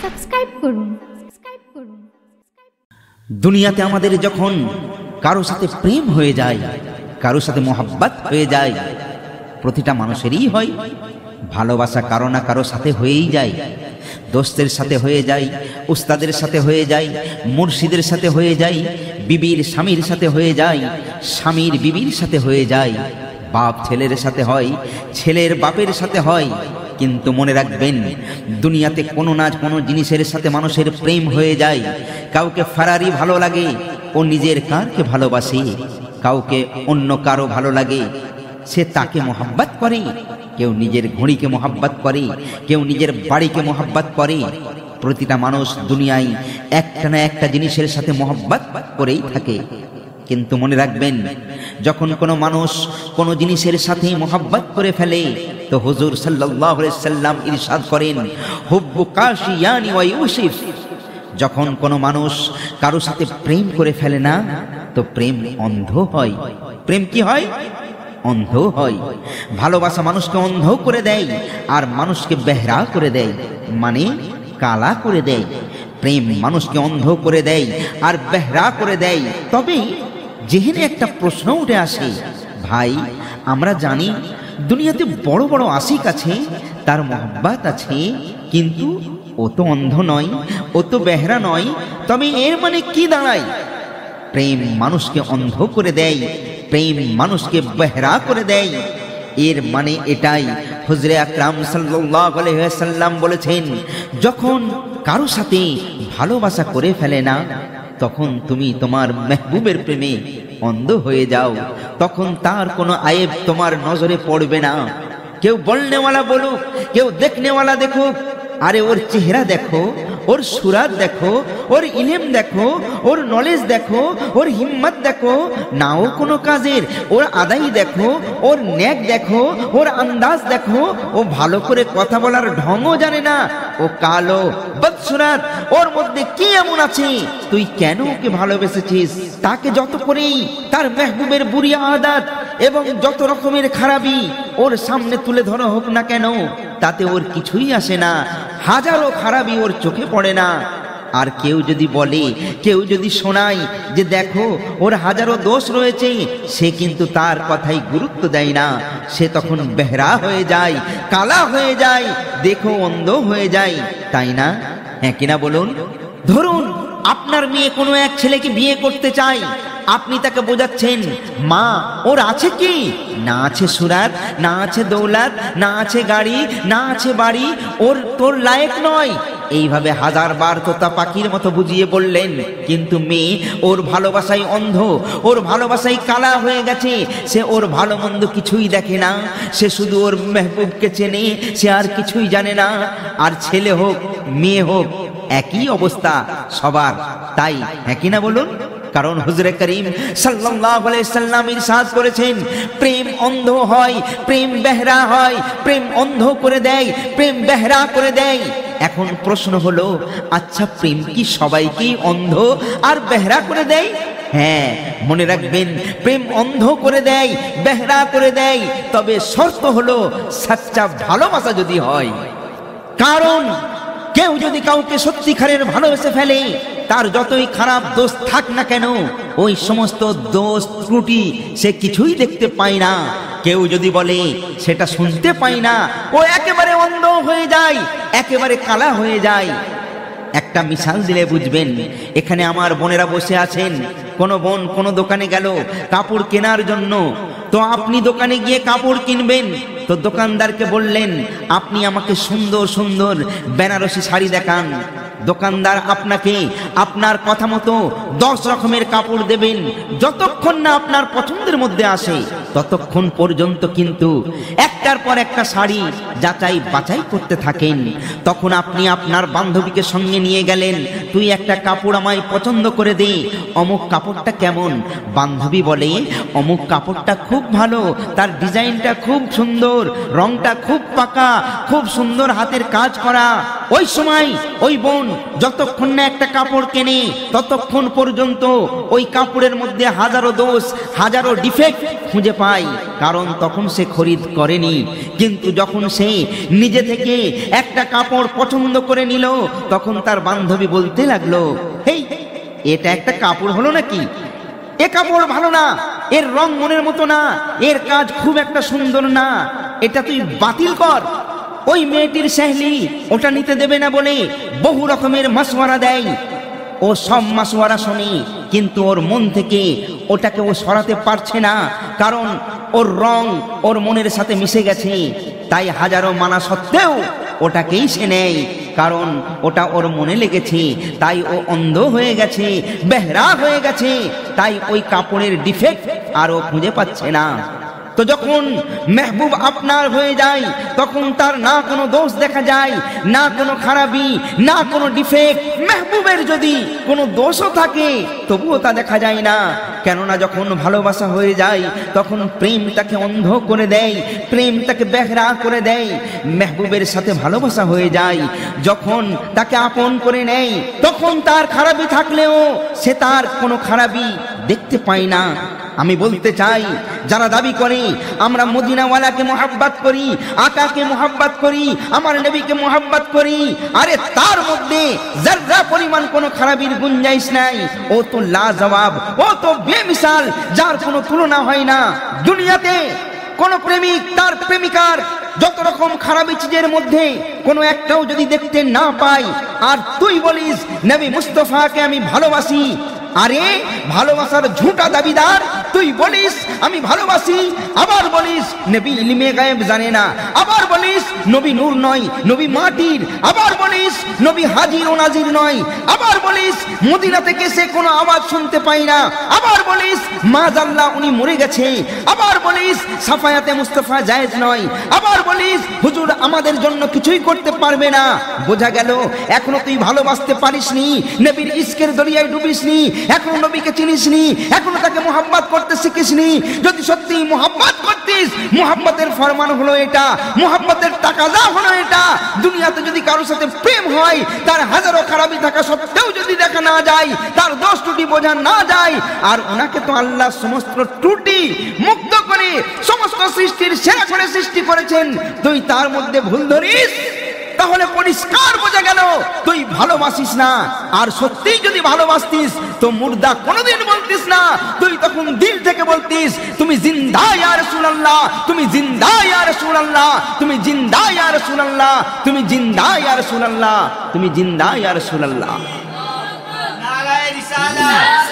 Subscribe করুন। দুনিয়াতে আমাদের যখন কারো সাথে প্রেম হয়ে যায়, কারো সাথে মোহাব্বত হয়ে যায়, প্রতিটা মানুষেরই হয়। ভালোবাসা কারো না কারো সাথে হয়েই যায়। দোস্তের সাথে হয়ে যায়, উস্তাদের সাথে হয়ে যায়, মুর্শিদের সাথে হয়ে যায়, বিবির স্বামীর সাথে হয়ে যায়, স্বামীর বিবির সাথে হয়ে যায়, বাপ ছেলের সাথে হয়, ছেলের বাপের সাথে হয়। কিন্তু মনে রাখবেন, দুনিয়াতে কোনো না কোনো জিনিসের সাথে মানুষের প্রেম হয়ে যায়। কাউকে ফারারি ভালো লাগে, ও নিজের কারকে ভালোবাসে। কাউকে অন্য কারো ভালো লাগে, সে তাকে মোহাব্বত করে। কেউ নিজের ঘড়িকে মোহাব্বত করে, কেউ নিজের বাড়িকে মোহাব্বত করে। প্রতিটা মানুষ দুনিয়ায় একটা না একটা জিনিসের সাথে মোহাব্বত করেই থাকে। কিন্তু মনে রাখবেন, যখন কোনো মানুষ কোনো জিনিসের সাথে মোহাব্বত করে ফেলে, তো হুজুর সাল্লাল্লাহু আলাইহি সাল্লাম ইরশাদ করেন, হুব্বু কাশিয়ানি ওয়া ইউসিফ। যখন কোনো মানুষ কারো সাথে প্রেম করে ফেলে না, তো প্রেম অন্ধ হয়। প্রেম কি হয়? অন্ধ হয়। ভালোবাসা মানুষকে অন্ধ করে দেয়, আর মানুষকে বেহরা করে দেয়, মানে কালা করে দেয়। প্রেম মানুষকে অন্ধ করে দেয় আর বেহরা করে দেয়। তবে যেখানে একটা প্রশ্ন উঠে আসে, ভাই আমরা জানি দুনিয়াতে বড় বড় আশিক আছে, তার মোহাব্বত আছে, কিন্তু ও তো অন্ধ নয়, ও তো বেহরা নয়। তবে এর মানে কি দাঁড়ায়? প্রেম মানুষকে অন্ধ করে দেয়, প্রেম মানুষকে বেহরা করে দেয়। এর মানে এটাই, হুজুরে আকরাম সাল্লাল্লাহু আলাইহি ওয়াসাল্লাম বলেছেন, যখন কারো সাথে ভালোবাসা করে ফেলে না, তখন তুমি তোমার মেহবুবের প্রেমে অন্ধ হয়ে যাও। তখন তার কোনো আয়েব তোমার নজরে পড়বে না। কেউ বলনেওয়ালা বলুক, কেউ দেখনেওয়ালা দেখুক, আরে ওর চেহারা দেখো, ওর সুরাত দেখো, ওর ইলম দেখো, ওর নলেজ দেখো, ওর হিম্মত দেখো, নাও কোনো কাজের, ওর আদায় দেখো, ওর ন্যাক দেখো, ওর আন্দাজ দেখো। ও ভালো করে কথা বলার ঢংও জানে না, ও কালো বদসুরাত। ওর মধ্যে কি এমন আছে তুই কেন ওকে ভালোবেসেছিস? তাকে যত করেই তার মেহবুবের বুরি আদাত এবং যত রকমের খারাপি ওর সামনে তুলে ধরা হোক না কেন, তাতে ওর কিছুই আসে না। হাজারো খারাপি ওর চোখে পড়ে না। আর কেউ যদি বলে, কেউ যদি শোনায় যে দেখো ওর হাজারো দোষ রয়েছে, সে কিন্তু তার কথাই গুরুত্ব দেয় না। সে তখন বেহরা হয়ে যায়, কালা হয়ে যায়, দেখো অন্ধ হয়ে যায়, তাই না? হ্যাঁ কিনা বলুন? ধরুন আপনার মেয়ে কোনো এক ছেলেকে বিয়ে করতে চায়, আপনি তাকে বোঝাচ্ছেন, মা ওর আছে কি? না আছে সুরাত, না আছে দৌলত, না আছে গাড়ি, না আছে বাড়ি, ওর তোর লায়ক নয়। এইভাবে হাজারবার তোতা পাখির মতো বুঝিয়ে বললেন, কিন্তু মেয়ে ওর ভালোবাসায় অন্ধ, ওর ভালোবাসায় কালা হয়ে গেছে। সে ওর ভালো মন্দ কিছুই দেখে না, সে শুধু ওর মেহবুবকে চেনে, সে আর কিছুই জানে না। আর ছেলে হোক মেয়ে হোক, একই অবস্থা সবার, তাই হ্যাঁ কিনা বলুন? কারণ হুজুরে করিম সাল্লাল্লাহু আলাইহি সাল্লাম ইরশাদ করেছেন, প্রেম অন্ধ হয়, প্রেম বেহরা হয়, প্রেম অন্ধ করে দেয়, প্রেম বেহরা করে দেয়। এখন প্রশ্ন হলো, আচ্ছা প্রেম কি সবাইকেই অন্ধ আর বেহরা করে দেয়? হ্যাঁ, মনে রাখবেন, প্রেম অন্ধ করে দেয়, বেহরা করে দেয়, তবে শর্ত হলো সচ্চা ভালোবাসা যদি হয়। কারণ কেউ যদি কাউকে সত্যিকারের ভালোবেসে ফেলে, তার যতই খারাপ দোষ থাক না কেন, ওই সমস্ত দোষ ত্রুটি সে কিছুই দেখতে পায় না। কেউ যদি বলে সেটা শুনতে পায় না, ও একেবারে অন্ধ হয়ে যায়, একেবারে কালা হয়ে যায়। একটা মিশাল দিলে বুঝবেন। এখানে আমার বোনেরা বসে আছেন, কোন বোন কোন দোকানে গেল কাপড় কেনার জন্য, তো আপনি দোকানে গিয়ে কাপড় কিনবেন, তো দোকানদারকে বললেন, আপনি আমাকে সুন্দর সুন্দর বেনারসি শাড়ি দেখান। দোকানদার আপনাকে আপনার কথা মতো 10 রকমের কাপড় দেবেন। যতক্ষণ না আপনার পছন্দের মধ্যে আসে, ততক্ষণ পর্যন্ত কিন্তু একটার পর একটা শাড়ি যাচাই বাছাই করতে থাকেন। তখন আপনি আপনার বান্ধবীকে সঙ্গে নিয়ে গেলেন, তুই একটা কাপড় আমায় পছন্দ করে দে, অমুক কাপড়টা কেমন? বান্ধবী বলে, অমুক কাপড়টা খুব ভালো, তার ডিজাইনটা খুব সুন্দর, রংটা খুব পাকা, খুব সুন্দর হাতের কাজ করা। ওই সময় ওই বোন যতক্ষণ না একটা কাপড় কেনে, ততক্ষণ পর্যন্ত ওই কাপড়ের মধ্যে হাজারো দোষ, হাজারো ডিফেক্ট খুঁজে পায়। পায়, কারণ তখন সে খরিদ করেনি। কিন্তু যখন সে নিজে থেকে একটা কাপড় পছন্দ করে নিল, তখন তার বান্ধবী বলতে লাগলো, হেই, এটা একটা কাপড় হলো নাকি? এ কাপড় ভালো না, এর রং মনের মতো না, এর কাজ খুব একটা সুন্দর না, এটা তুই বাতিল কর। ওই মেয়েটির সহেলি ওটা নিতে দেবে না বলে বহু রকমের মাসওয়ারা দেয়। ও সব মাসওয়ারা শোনে, কিন্তু ওর মন থেকে ওটাকে ও সরাতে পারছে না, কারণ ওর রং ওর মনের সাথে মিশে গেছে। তাই হাজারো মানা সত্ত্বেও ওটাকেই সে নেয়, কারণ ওটা ওর মনে লেগেছে। তাই ও অন্ধ হয়ে গেছে, বেহরা হয়ে গেছে। তাই ওই কাপড়ের ডিফেক্ট আর ও খুঁজে পাচ্ছে না। তো যখন মেহবুব আপনার হয়ে যায়, তখন তার না কোনো দোষ দেখা যায়, না কোনো খারাপি, না কোনো ডিফেক্ট। মেহবুবের যদি কোনো দোষও থাকে তবুও তা দেখা যায় না, কেননা যখন ভালোবাসা হয়ে যায় তখন প্রেম তাকে অন্ধ করে দেয়, প্রেম তাকে বেহরা করে দেয়। মেহবুবের সাথে ভালোবাসা হয়ে যায়, যখন তাকে আপন করে নেয়, তখন তার খারাপি থাকলেও সে তার কোনো খারাপি দেখতে পায় না। আমি বলতে চাই, যারা দাবি করে আমরা মদিনাওয়ালাকে মোহাব্বত করি, আকাকে মোহাব্বত করি, আমার নবীকে মোহাব্বত করি, আরে তার মধ্যে যারা পরিমাণ কোনো খারাপির গুঞ্জাইশ নাই। ও তো লাজবাব, ও তো বেমিসাল, যার কোনো তুলনা হয় না। দুনিয়াতে কোন প্রেমিক তার প্রেমিকার যত রকম খারাপি চিজের মধ্যে কোনো একটাও যদি দেখতে না পায়, আর তুই বলিস নবী মুস্তাফাকে আমি ভালোবাসি, আরে ভালোবাসার ঝুঁটা দাবিদার। তুই বলিস আমি ভালোবাসি, আবার বলিস নবী ইলমে গায়েব জানে না, আবার বলিস নবী নূর নয়, নবী মাটির, আবার বলিস নবী হাজির ও নাজির নয়, আবার বলিস মদিনা থেকে সে কোনো আওয়াজ শুনতে পায় না, আবার বলিস মাযাল্লাহ উনি মরে গেছে, আবার বলিস সাফায়াতে মুস্তাফা জায়েজ নয়, আবার বলিস হুজুর আমাদের জন্য কিছুই করতে পারবে না। বোঝা গেল এখনো তুই ভালোবাসতে পারিসনি, নবীর ইশকের দরিয়ায় ডুবিসনি, এখনো নবীকে চিনিসনি, এখনো তাকে মোহাব্বত করতে শিখিসনি। যদি সত্যি মোহাব্বত করতিস, মোহাব্বতের ফরমান হলো এটা, মোহাব্বতের তাকাজা হলো এটা। দুনিয়াতে যদি কারোর সাথে প্রেম হয়, তার হাজারো খারাপি থাকা সত্ত্বেও যদি দেখা না যায়, তার দোষ ত্রুটি বোঝা না যায়, আর ওনাকে তো আল্লাহ সমস্ত ত্রুটি মুক্ত করে সমস্ত সৃষ্টির সেরা করে সৃষ্টি করেছেন, তুই তার মধ্যে ভুল ধরিস, তাহলে পরিষ্কার বোঝা গেল তুই ভালোবাসিস না। আর সত্যিই যদি ভালোবাসতিস তো মুর্দা কোনোদিন বলতিস না, তুই তখন দিল থেকে বলতিস তুমি জিন্দা ইয়া রাসূলুল্লাহ, তুমি জিন্দা ইয়া রাসূলুল্লাহ, তুমি জিন্দা ইয়া রাসূলুল্লাহ, তুমি জিন্দা ইয়া রাসূলুল্লাহ, তুমি জিন্দা ইয়া রাসূলুল্লাহ। নারায়ে রিসালাত।